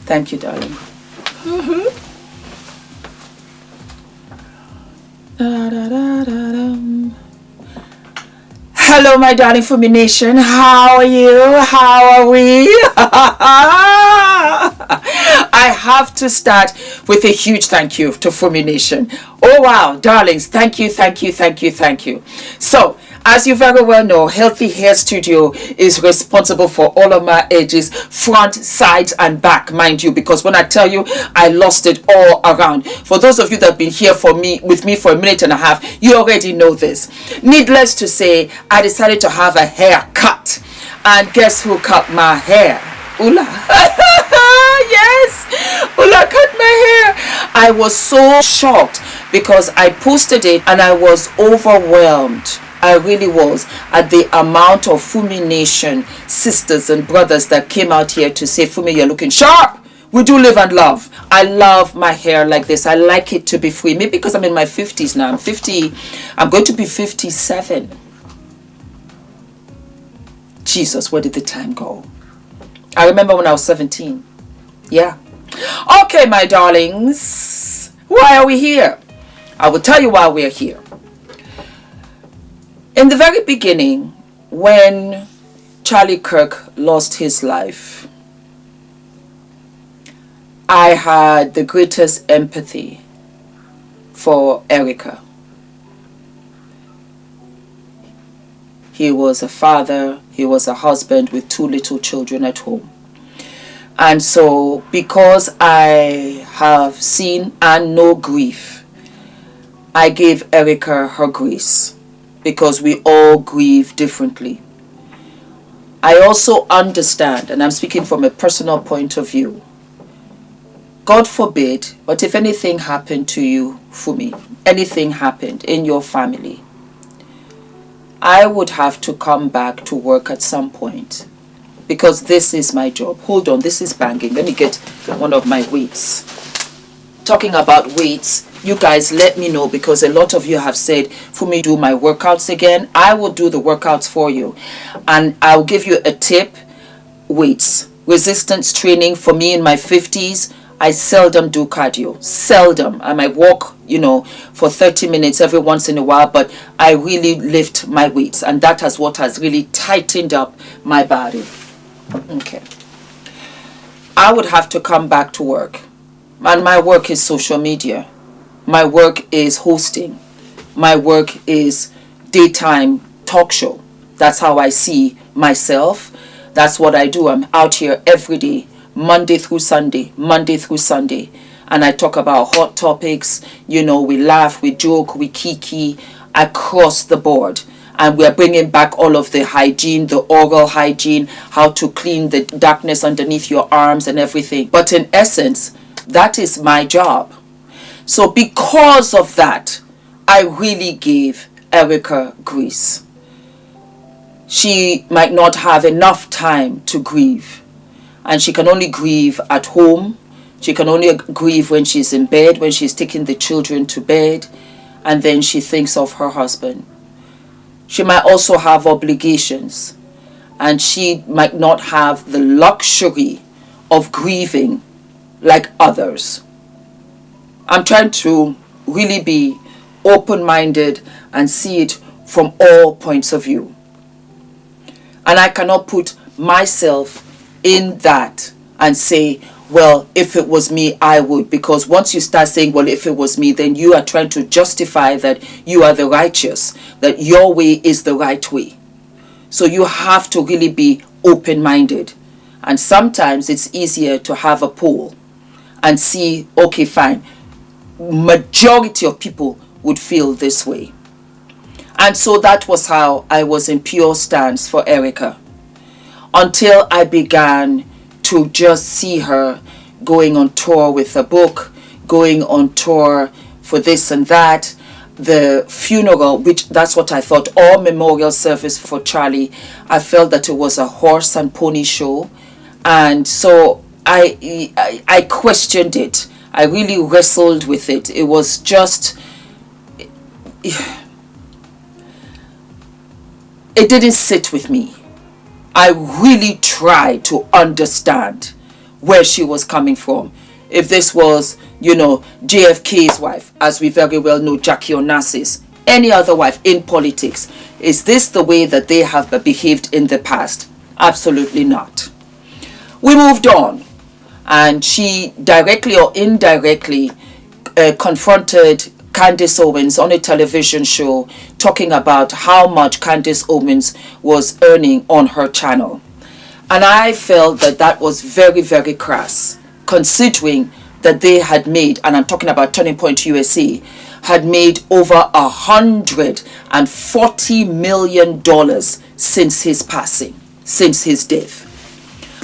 Thank you, darling. Da, da, da, da, da. Hello, my darling Fumi Nation. How are you? How are we? I have to start with a huge thank you to Fumi Nation. Oh, wow, darlings. Thank you, thank you, thank you, thank you. So, as you very well know, Healthy Hair Studio is responsible for all of my edges, front, sides, and back, mind you, because when I tell you, I lost it all around. For those of you that have been here with me for a minute and a half, you already know this. Needless to say, I decided to have a haircut. And guess who cut my hair? Ula. Yes, Ula cut my hair. I was so shocked because I posted it and I was overwhelmed. I really was, at the amount of Fumi Nation sisters and brothers that came out here to say, Fumi, you're looking sharp. We do live and love. I love my hair like this. I like it to be free. Maybe because I'm in my 50s now. I'm going to be 57. Jesus, where did the time go? I remember when I was 17. Yeah. Okay, my darlings. Why are we here? I will tell you why we're here. In the very beginning, when Charlie Kirk lost his life, I had the greatest empathy for Erika. He was a father, he was a husband with 2 little children at home. And so, because I have seen and know grief, I gave Erika her grace. Because we all grieve differently. I also understand, and I'm speaking from a personal point of view, God forbid, but if anything happened to you, Fumi, anything happened in your family, I would have to come back to work at some point. Because this is my job. Hold on, this is banging. Let me get one of my weights. Talking about weights, you guys let me know, because a lot of you have said, Fumi, do my workouts again. I will do the workouts for you. And I'll give you a tip. Weights. Resistance training. For me in my 50s, I seldom do cardio. Seldom. I might walk, for 30 minutes every once in a while, but I really lift my weights. And that is what has really tightened up my body. Okay. I would have to come back to work. And my work is social media. My work is hosting. My work is daytime talk show. That's how I see myself. That's what I do. I'm out here every day, Monday through Sunday. And I talk about hot topics. We laugh, we joke, we kiki across the board. And we're bringing back all of the hygiene, the oral hygiene, how to clean the darkness underneath your arms and everything. But in essence, that is my job. So because of that, I really gave Erika grace. She might not have enough time to grieve. And she can only grieve at home. She can only grieve when she's in bed, when she's taking the children to bed. And then she thinks of her husband. She might also have obligations. And she might not have the luxury of grieving like others. I'm trying to really be open-minded and see it from all points of view. And I cannot put myself in that and say, well, if it was me, I would. Because once you start saying, well, if it was me, then you are trying to justify that you are the righteous, that your way is the right way. So you have to really be open-minded. And sometimes it's easier to have a poll and see, okay, fine, majority of people would feel this way. And so that was how I was in pure stance for Erika, until I began to just see her going on tour with a book, going on tour for this and that, the funeral, which that's what I thought, all memorial service for Charlie. I felt that it was a horse and pony show. And so I questioned it. I really wrestled with it. It was just, it didn't sit with me. I really tried to understand where she was coming from. If this was, JFK's wife, as we very well know, Jackie Onassis, any other wife in politics, is this the way that they have behaved in the past? Absolutely not. We moved on, and she directly or indirectly confronted Candace Owens on a television show, talking about how much Candace Owens was earning on her channel. And I felt that that was very, very crass, considering that they had made, and I'm talking about Turning Point USA, had made over $140 million since his passing, since his death.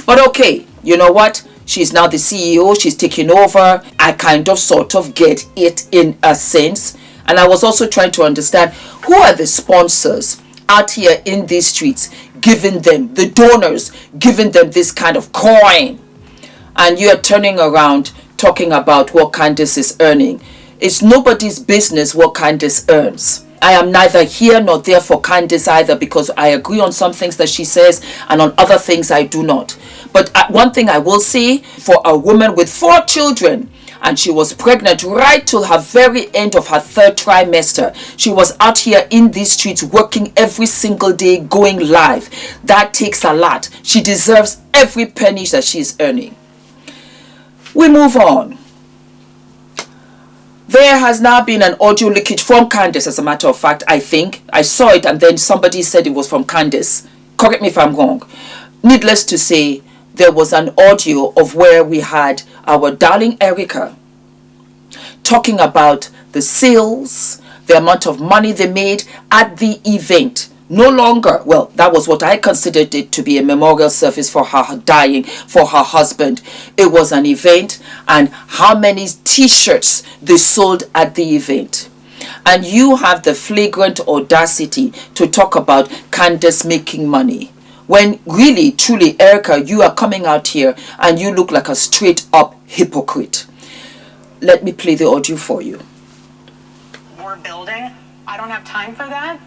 But okay, you know what? She's now the CEO. She's taking over. I kind of sort of get it in a sense. And I was also trying to understand, who are the sponsors out here in these streets, giving them, the donors, giving them this kind of coin? And you're turning around talking about what Candace is earning. It's nobody's business what Candace earns. I am neither here nor there for Candace either, because I agree on some things that she says and on other things I do not. But one thing I will say, for a woman with 4 children, and she was pregnant right till her very end of her 3rd trimester, she was out here in these streets working every single day, going live. That takes a lot. She deserves every penny that she's earning. We move on. There has now been an audio leakage from Candace, as a matter of fact, I think. I saw it and then somebody said it was from Candace. Correct me if I'm wrong. Needless to say, there was an audio of where we had our darling Erika talking about the sales, the amount of money they made at the event. No longer, well, that was what I considered it to be, a memorial service for her dying, for her husband. It was an event, and how many t-shirts they sold at the event. And you have the flagrant audacity to talk about Candace making money, when really, truly, Erika, you are coming out here and you look like a straight up hypocrite. Let me play the audio for you. We're building. I don't have time for that.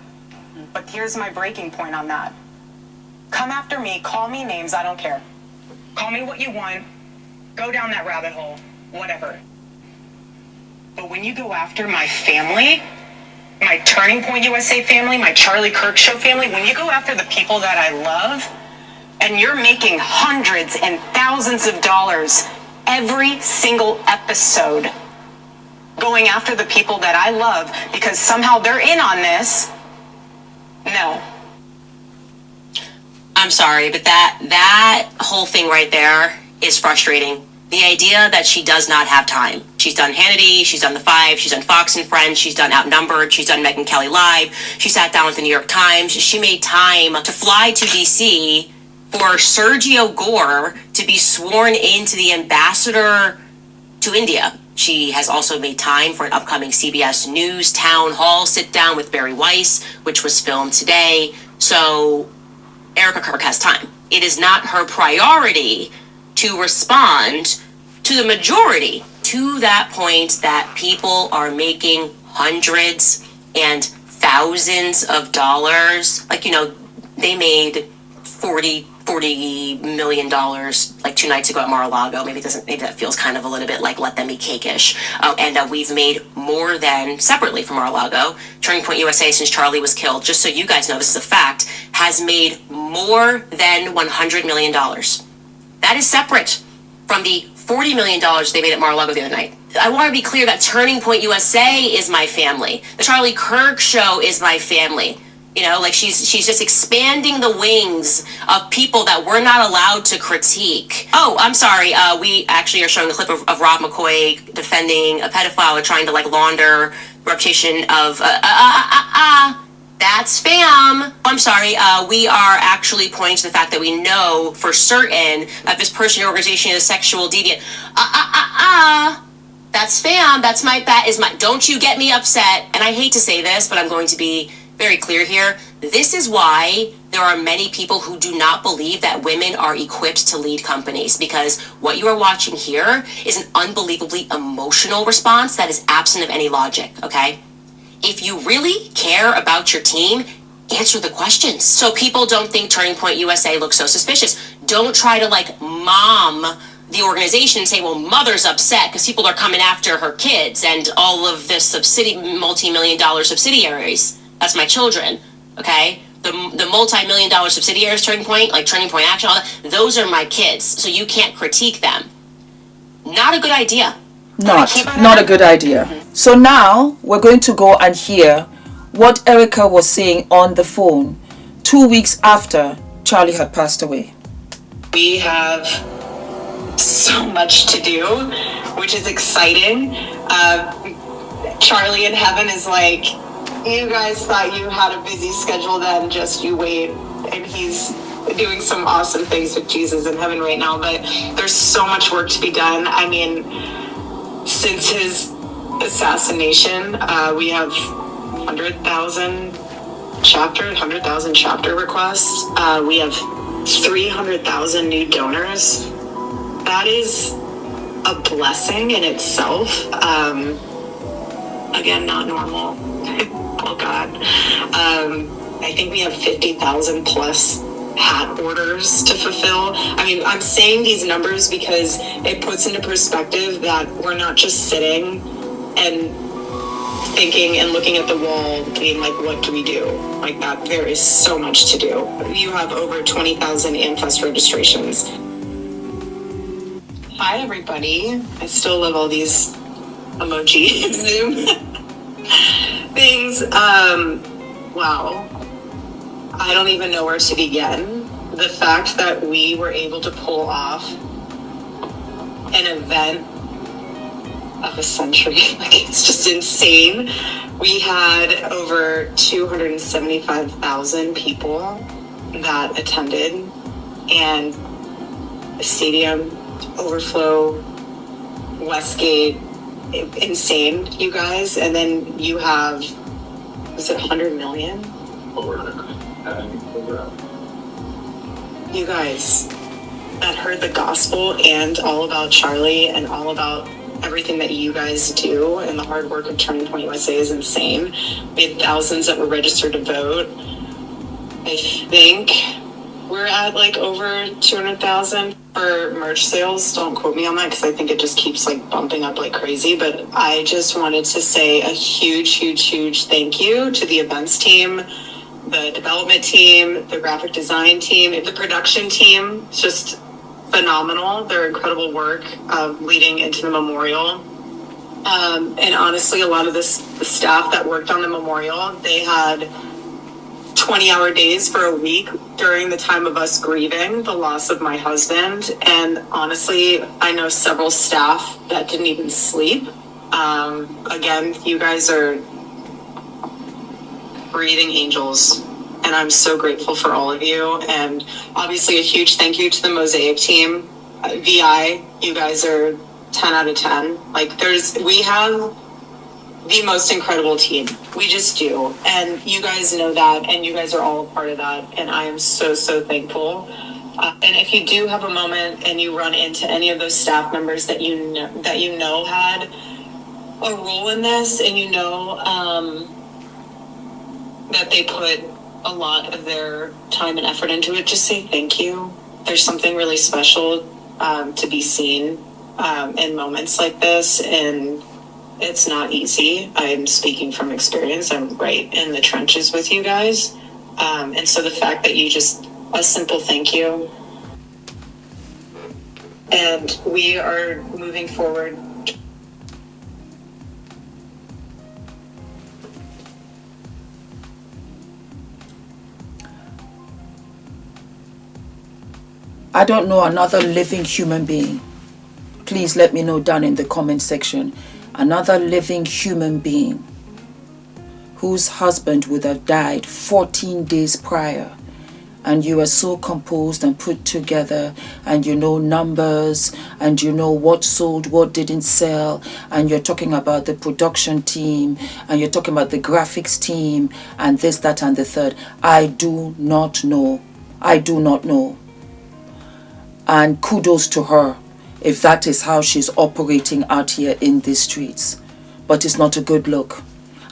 But here's my breaking point on that. Come after me, call me names, I don't care. Call me what you want, go down that rabbit hole, whatever. But when you go after my family, my Turning Point USA family, my Charlie Kirk Show family, when you go after the people that I love, and you're making hundreds and thousands of dollars every single episode, going after the people that I love because somehow they're in on this, no. I'm sorry, but that whole thing right there is frustrating. The idea that she does not have time. She's done Hannity, she's done The Five, she's done Fox and Friends, she's done Outnumbered, she's done Megyn Kelly Live, she sat down with the New York Times, she made time to fly to DC for Sergio Gore to be sworn into the ambassador to India. She has also made time for an upcoming CBS News town hall sit down with Barry Weiss, which was filmed today. So Erika Kirk has time. It is not her priority to respond to the majority, to that point that people are making hundreds and thousands of dollars. Like, they made $40 million like 2 nights ago at Mar-a-Lago. Maybe that feels kind of a little bit like let them be cake-ish. And we've made more than, separately from Mar-a-Lago, Turning Point USA, since Charlie was killed, just so you guys know this is a fact, has made more than $100 million. That is separate from the $40 million they made at Mar-a-Lago the other night. I want to be clear that Turning Point USA is my family. The Charlie Kirk Show is my family. She's just expanding the wings of people that we're not allowed to critique. Oh, I'm sorry. We actually are showing a clip of Rob McCoy defending a pedophile or trying to launder the reputation of that's spam. I'm sorry. We are actually pointing to the fact that we know for certain that this person or organization is a sexual deviant. That's spam. That is my. Don't you get me upset? And I hate to say this, but I'm going to be very clear here. This is why there are many people who do not believe that women are equipped to lead companies, because what you are watching here is an unbelievably emotional response that is absent of any logic, okay? If you really care about your team, answer the questions so people don't think Turning Point USA looks so suspicious. Don't try to mom the organization and say, well, mother's upset because people are coming after her kids and all of the multi-million-dollar subsidiaries. That's my children, okay? The multi-million-dollar subsidiaries, Turning Point, like Turning Point Action, all that, those are my kids, so you can't critique them. Not a good idea. Not a good idea. So now we're going to go and hear what Erika was saying on the phone 2 weeks after Charlie had passed away. We have so much to do, which is exciting. Charlie in heaven is like, you guys thought you had a busy schedule then, just you wait. And he's doing some awesome things with Jesus in heaven right now, but there's so much work to be done. I mean, since his assassination, we have 100,000 chapter requests. We have 300,000 new donors. That is a blessing in itself. Again, not normal. Oh God. I think we have 50,000 plus hat orders to fulfill. I mean, I'm saying these numbers because it puts into perspective that we're not just sitting and thinking and looking at the wall being like, what do we do? Like that, there is so much to do. You have over 20,000 AmFest registrations. Hi everybody. I still love all these emoji Zoom things. Wow. I don't even know where to begin. The fact that we were able to pull off an event of a century, like it's just insane. We had over 275,000 people that attended, and the stadium overflow, Westgate, insane, you guys. And then you have, was it 100 million? You guys that heard the gospel and all about Charlie and all about everything that you guys do, and the hard work of Turning Point USA is insane. We had thousands that were registered to vote. I think we're at like over 200,000 for merch sales. Don't quote me on that because I think it just keeps like bumping up like crazy. But I just wanted to say a huge thank you to the events team, the development team, the graphic design team, the production team. It's just phenomenal. Their incredible work leading into the memorial. And honestly, a lot of the staff that worked on the memorial, they had 20-hour days for a week during the time of us grieving the loss of my husband. And honestly, I know several staff that didn't even sleep. Again, you guys are breathing angels, and I'm so grateful for all of you. And obviously a huge thank you to the Mosaic team. VI, you guys are 10 out of 10. Like we have the most incredible team. We just do. And you guys know that, and you guys are all a part of that. And I am so thankful. And if you do have a moment and you run into any of those staff members that you know had a role in this, and you know that they put a lot of their time and effort into it, just say thank you. There's something really special to be seen in moments like this, and it's not easy. I'm speaking from experience. I'm right in the trenches with you guys. And so the fact that you just, a simple thank you. And we are moving forward. I don't know another living human being. Please let me know down in the comment section. Another living human being whose husband would have died 14 days prior, and you are so composed and put together, and you know numbers, and you know what sold, what didn't sell, and you're talking about the production team, and you're talking about the graphics team, and this, that, and the third. I do not know. I do not know. And kudos to her if that is how she's operating out here in these streets. But it's not a good look.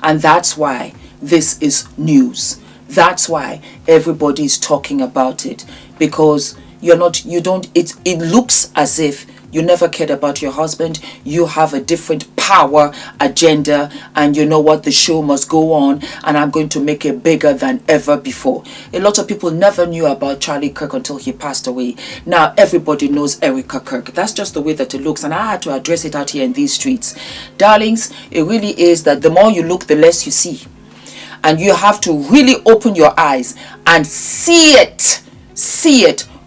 And that's why this is news. That's why everybody's talking about it. Because it looks as if You never cared about your husband. You have a different power agenda, and you know what? The show must go on, and I'm going to make it bigger than ever before. A lot of people never knew about Charlie Kirk until he passed away. Now everybody knows Erika Kirk. That's just the way that it looks, and I had to address it out here in these streets. Darlings, it really is that the more you look, the less you see. And you have to really open your eyes and see it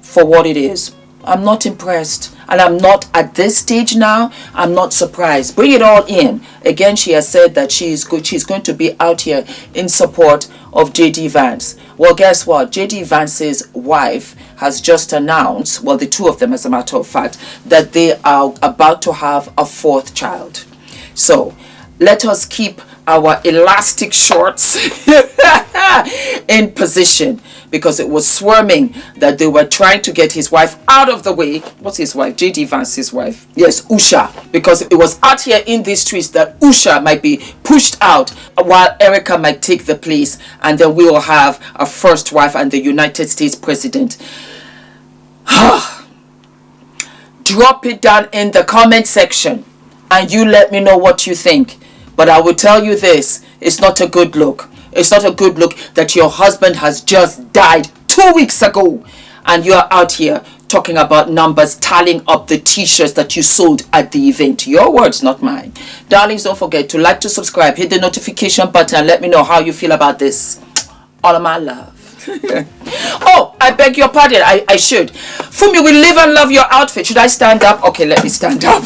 for what it is. I'm not impressed, and I'm not at this stage now. I'm not surprised. Bring it all in. Again, she has said that she's going to be out here in support of JD Vance. Well, guess what? JD Vance's wife has just announced, well, the two of them, as a matter of fact, that they are about to have a fourth child. So let us keep our elastic shorts in position, because it was swarming that they were trying to get his wife out of the way. What's his wife? JD Vance's wife. Yes, Usha. Because it was out here in these streets that Usha might be pushed out while Erika might take the place, and then we will have a first wife and the United States president. Drop it down in the comment section and you let me know what you think. But I will tell you this, it's not a good look. It's not a good look that your husband has just died 2 weeks ago and you're out here talking about numbers, tallying up the t-shirts that you sold at the event. Your words, not mine. Darlings, don't forget to like, to subscribe, hit the notification button, and let me know how you feel about this. All of my love. Oh, I beg your pardon. I should. Fumi, we live and love your outfit. Should I stand up? Okay, let me stand up.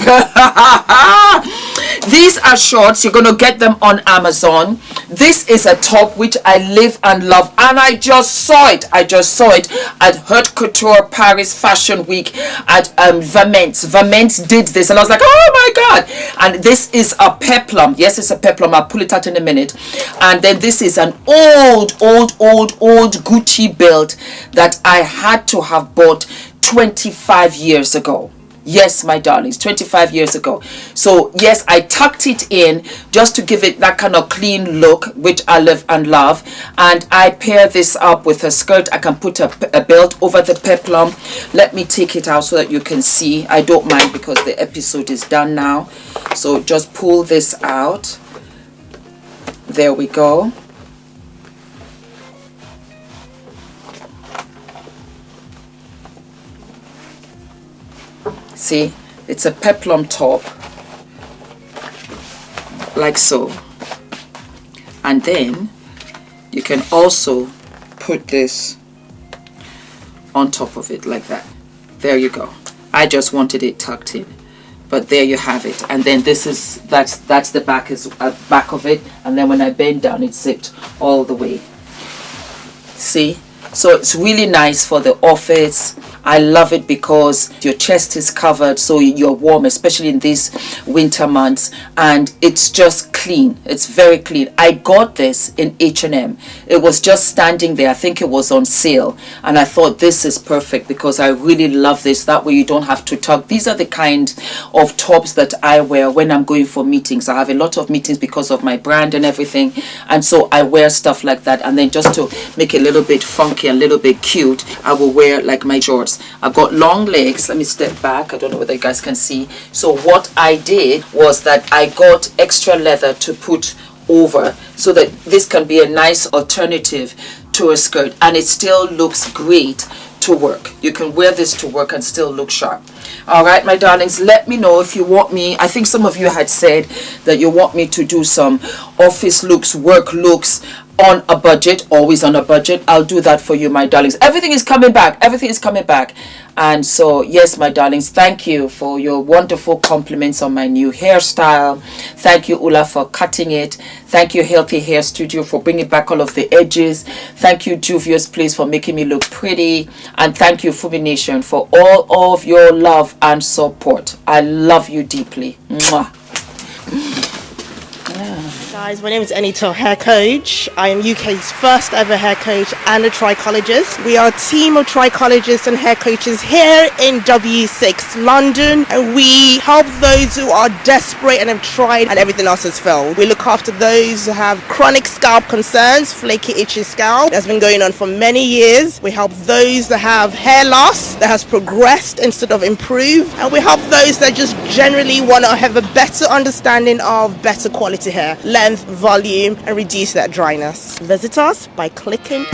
These are shorts. You're going to get them on Amazon. This is a top which I live and love, and I just saw it. I just saw it at Haute Couture Paris Fashion Week at Verments. Verments did this, and I was like, oh my God. And this is a peplum. Yes, it's a peplum. I'll pull it out in a minute. And then this is an old Gucci belt that I had to have bought 25 years ago. Yes, my darlings, 25 years ago. So yes, I tucked it in just to give it that kind of clean look, which I live and love. And I pair this up with a skirt. I can put a belt over the peplum. Let me take it out so that you can see. I don't mind because the episode is done now. So just pull this out. There we go. See, it's a peplum top, like so. And then you can also put this on top of it like that. There you go. I just wanted it tucked in, but there you have it. And then this is that's the back of it. And then when I bend down, it's zipped all the way. See, so it's really nice for the office. I love it because your chest is covered, so you're warm, especially in these winter months, and it's just clean. It's very clean. I got this in H&M. It was just standing there. I think it was on sale, and I thought this is perfect because I really love this. That way you don't have to tug. These are the kind of tops that I wear when I'm going for meetings. I have a lot of meetings because of my brand and everything, and so I wear stuff like that. And then just to make it a little bit funky, a little bit cute, I will wear like my shorts. I've got long legs. Let me step back. I don't know whether you guys can see. So what I did was that I got extra leather to put over so that this can be a nice alternative to a skirt, and it still looks great to work. You can wear this to work and still look sharp. All right, my darlings, let me know if you want me. I think some of you had said that you want me to do some office looks, work looks on a budget, always on a budget. I'll do that for you, my darlings. Everything is coming back. Everything is coming back. And so, yes, my darlings, thank you for your wonderful compliments on my new hairstyle. Thank you, Ula, for cutting it. Thank you, Healthy Hair Studio, for bringing back all of the edges. Thank you, Juvia's Place, for making me look pretty. And thank you, Fumi Nation, for all of your love and support. I love you deeply. Mwah. Yeah. Guys, my name is ENITAN, hair coach. I am UK's first ever hair coach and a trichologist. We are a team of trichologists and hair coaches here in W6 London, and we help those who are desperate and have tried and everything else has failed. We look after those who have chronic scalp concerns, flaky, itchy scalp that's been going on for many years. We help those that have hair loss that has progressed instead of improved, and we help those that just generally want to have a better understanding of better quality hair, length, volume, and reduce that dryness. Visit us by clicking